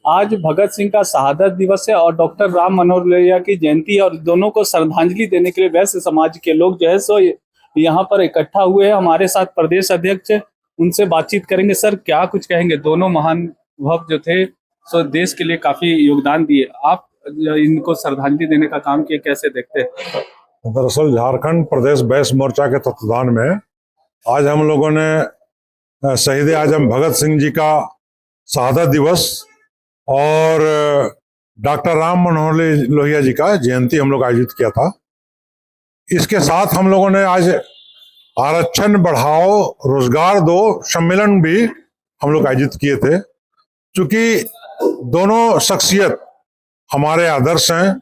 आज भगत सिंह का शहादत दिवस है और डॉक्टर राम मनोहर लोहिया की जयंती है और दोनों को श्रद्धांजलि देने के लिए वैश्य समाज के लोग जो है सो यहाँ पर इकट्ठा हुए हैं। हमारे साथ प्रदेश अध्यक्ष, उनसे बातचीत करेंगे। सर, क्या कुछ कहेंगे? दोनों महान भक्त जो थे सो देश के लिए काफी योगदान दिए। आप इनको श्रद्धांजलि देने का काम किए, कैसे देखते हैं? दरअसल झारखंड प्रदेश वैश्य मोर्चा के तत्वाधान में आज हम लोगों ने शहीद आजम भगत सिंह जी का शहादत दिवस और डॉक्टर राम मनोहर लोहिया जी का जयंती हम लोग आयोजित किया था। इसके साथ हम लोगों ने आज आरक्षण बढ़ाओ रोजगार दो सम्मेलन भी हम लोग आयोजित किए थे। चूंकि दोनों शख्सियत हमारे आदर्श हैं।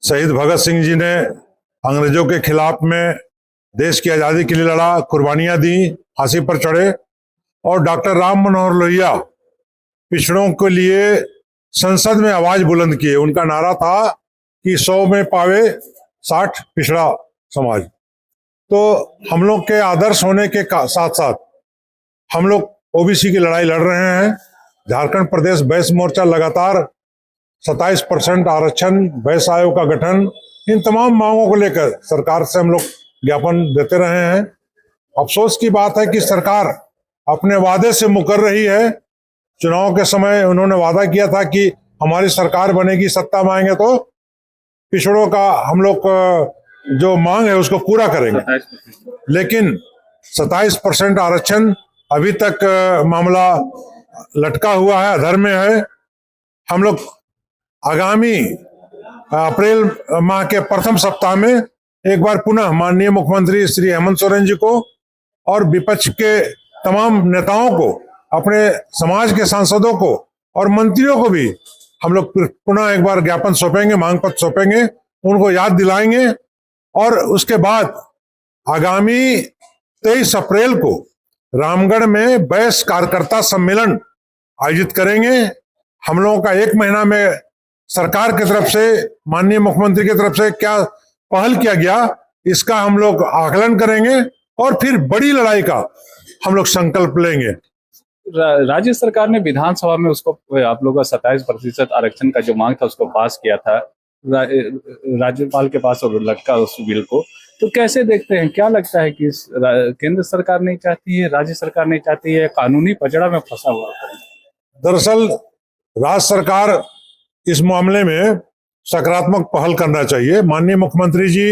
शहीद भगत सिंह जी ने अंग्रेजों के खिलाफ में देश की आज़ादी के लिए लड़ा, कुर्बानियां दी, फांसी पर चढ़े। और डॉक्टर राम मनोहर लोहिया पिछड़ों के लिए संसद में आवाज बुलंद किए। उनका नारा था कि 100 में पावे 60 पिछड़ा समाज। तो हम लोग के आदर्श होने के साथ साथ हम लोग ओबीसी की लड़ाई लड़ रहे हैं। झारखंड प्रदेश वैश्य मोर्चा लगातार 27% आरक्षण, वैश्य आयोग का गठन, इन तमाम मांगों को लेकर सरकार से हम लोग ज्ञापन देते रहे हैं। अफसोस की बात है कि सरकार अपने वादे से मुकर रही है। चुनाव के समय उन्होंने वादा किया था कि हमारी सरकार बनेगी, सत्ता में आएंगे तो पिछड़ों का हम लोग जो मांग है उसको पूरा करेंगे। लेकिन 27% आरक्षण अभी तक मामला लटका हुआ है, अधर में है। हम लोग आगामी अप्रैल माह के प्रथम सप्ताह में एक बार पुनः माननीय मुख्यमंत्री श्री हेमंत सोरेन जी को और विपक्ष के तमाम नेताओं को, अपने समाज के सांसदों को और मंत्रियों को भी हम लोग पुनः एक बार ज्ञापन सौंपेंगे, मांग पत्र सौंपेंगे, उनको याद दिलाएंगे। और उसके बाद आगामी 23 अप्रैल को रामगढ़ में वैश्य कार्यकर्ता सम्मेलन आयोजित करेंगे। हम लोगों का 1 महीना में सरकार की तरफ से, माननीय मुख्यमंत्री की तरफ से क्या पहल किया गया, इसका हम लोग आकलन करेंगे और फिर बड़ी लड़ाई का हम लोग संकल्प लेंगे। राज्य सरकार ने विधानसभा में उसको, आप लोगों का 27% आरक्षण का जो मांग था उसको पास किया था राज्यपाल के पास और लटका उस बिल को। तो कैसे देखते हैं? क्या लगता है कि केंद्र सरकार नहीं चाहती है, राज्य सरकार नहीं चाहती है, कानूनी पचड़ा में फंसा हुआ है? दरअसल राज्य सरकार इस मामले में सकारात्मक पहल करना चाहिए। माननीय मुख्यमंत्री जी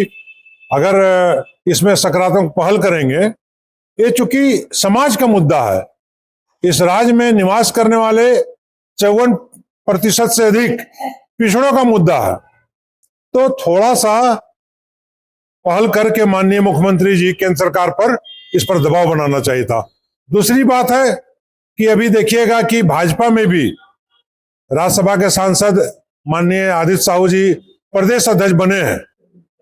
अगर इसमें सकारात्मक पहल करेंगे, ये चूंकि समाज का मुद्दा है, इस राज्य में निवास करने वाले 54% से अधिक पिछड़ों का मुद्दा है, तो थोड़ा सा पहल करके माननीय मुख्यमंत्री जी केंद्र सरकार पर इस पर दबाव बनाना चाहिए था। दूसरी बात है कि अभी देखिएगा कि भाजपा में भी राज्यसभा के सांसद माननीय आदित्य साहू जी प्रदेश अध्यक्ष बने हैं।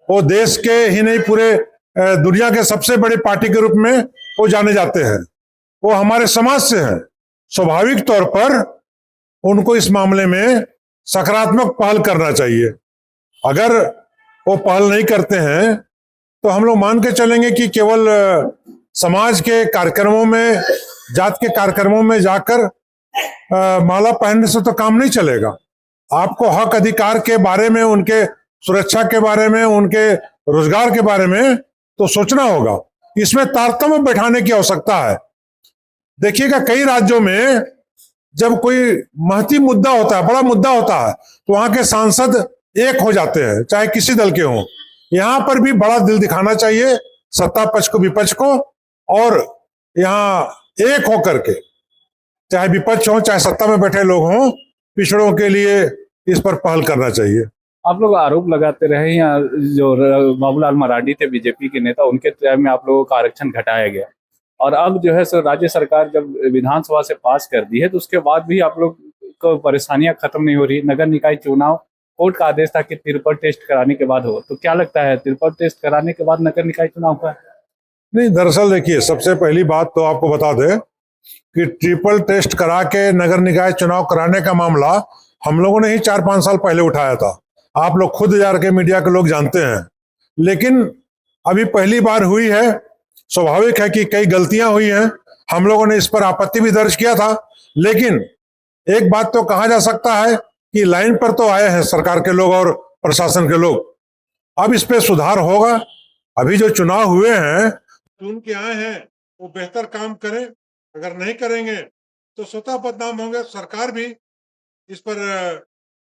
वो देश के ही नहीं पूरे दुनिया के सबसे बड़े पार्टी के रूप में वो जाने जाते हैं। वो हमारे समाज से हैं। स्वाभाविक तौर पर उनको इस मामले में सकारात्मक पहल करना चाहिए। अगर वो पहल नहीं करते हैं तो हम लोग मान के चलेंगे कि केवल समाज के कार्यक्रमों में, जात के कार्यक्रमों में जाकर माला पहनने से तो काम नहीं चलेगा। आपको हक अधिकार के बारे में, उनके सुरक्षा के बारे में, उनके रोजगार के बारे में तो सोचना होगा। इसमें तारतम्य बैठाने की आवश्यकता है। देखिएगा कई राज्यों में जब कोई महती मुद्दा होता है, बड़ा मुद्दा होता है, तो वहां के सांसद एक हो जाते हैं, चाहे किसी दल के हों। यहां पर भी बड़ा दिल दिखाना चाहिए, सत्ता पक्ष को, विपक्ष को, और यहां एक होकर के, चाहे विपक्ष हो चाहे सत्ता में बैठे लोग हों, पिछड़ों के लिए इस पर पहल करना चाहिए। आप लोग आरोप लगाते रहे, या जो बाबूलाल मरांडी थे बीजेपी के नेता, उनके टाइम में आप लोगों का आरक्षण घटाया गया, और अब जो है सो राज्य सरकार जब विधानसभा से पास कर दी है तो उसके बाद भी आप लोग को परेशानियां खत्म नहीं हो रही। नगर निकाय चुनाव, कोर्ट का आदेश था कि ट्रिपल टेस्ट कराने के बाद हो, तो क्या लगता है ट्रिपल टेस्ट कराने के बाद नगर निकाय चुनाव हुआ? नहीं, दरअसल देखिए, सबसे पहली बात तो आपको बता दें कि ट्रिपल टेस्ट करा के नगर निकाय चुनाव कराने का मामला हम लोगों ने ही 4-5 साल पहले उठाया था। आप लोग खुद जाकर मीडिया के लोग जानते हैं। लेकिन अभी पहली बार हुई है। स्वाभाविक है कि कई गलतियां हुई हैं। हम लोगों ने इस पर आपत्ति भी दर्ज किया था, लेकिन एक बात तो कहा जा सकता है कि लाइन पर तो आए हैं सरकार के लोग और प्रशासन के लोग, अब इस पे सुधार होगा। अभी जो चुनाव हुए हैं, चुन के आए हैं, वो बेहतर काम करें, अगर नहीं करेंगे तो स्वतः बदनाम होंगे, सरकार भी इस पर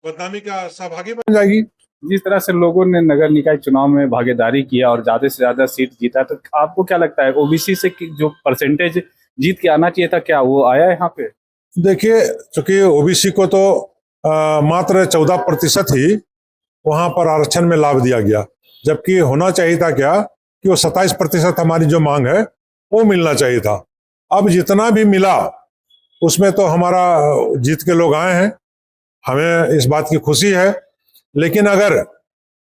बदनामी का सहभागी बन जाएगी। जिस तरह से लोगों ने नगर निकाय चुनाव में भागीदारी किया और ज्यादा से ज्यादा सीट जीता, तो आपको क्या लगता है ओबीसी से जो परसेंटेज जीत के आना चाहिए था, क्या वो आया यहाँ पे? देखिए, चूंकि ओबीसी को तो मात्र 14% ही वहां पर आरक्षण में लाभ दिया गया, जबकि होना चाहिए था क्या कि वो 27% हमारी जो मांग है वो मिलना चाहिए था। अब जितना भी मिला उसमें तो हमारा जीत के लोग आए हैं, हमें इस बात की खुशी है। लेकिन अगर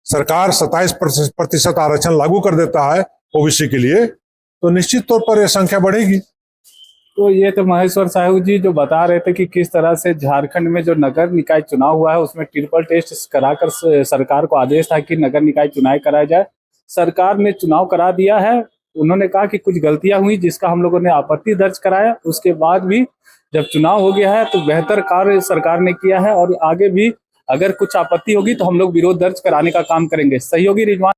सरकार 27% आरक्षण लागू कर देता है ओबीसी के लिए, तो निश्चित तौर पर यह संख्या बढ़ेगी। तो ये तो महेश्वर साहू जी जो बता रहे थे कि किस तरह से झारखंड में जो नगर निकाय चुनाव हुआ है उसमें ट्रिपल टेस्ट कराकर सरकार को आदेश था कि नगर निकाय चुनाव कराया जाए। सरकार ने चुनाव करा दिया है। उन्होंने कहा कि कुछ गलतियां हुई जिसका हम लोगों ने आपत्ति दर्ज कराया, उसके बाद भी जब चुनाव हो गया है तो बेहतर कार्य सरकार ने किया है और आगे भी अगर कुछ आपत्ति होगी तो हम लोग विरोध दर्ज कराने का काम करेंगे। सहयोगी रिजवान।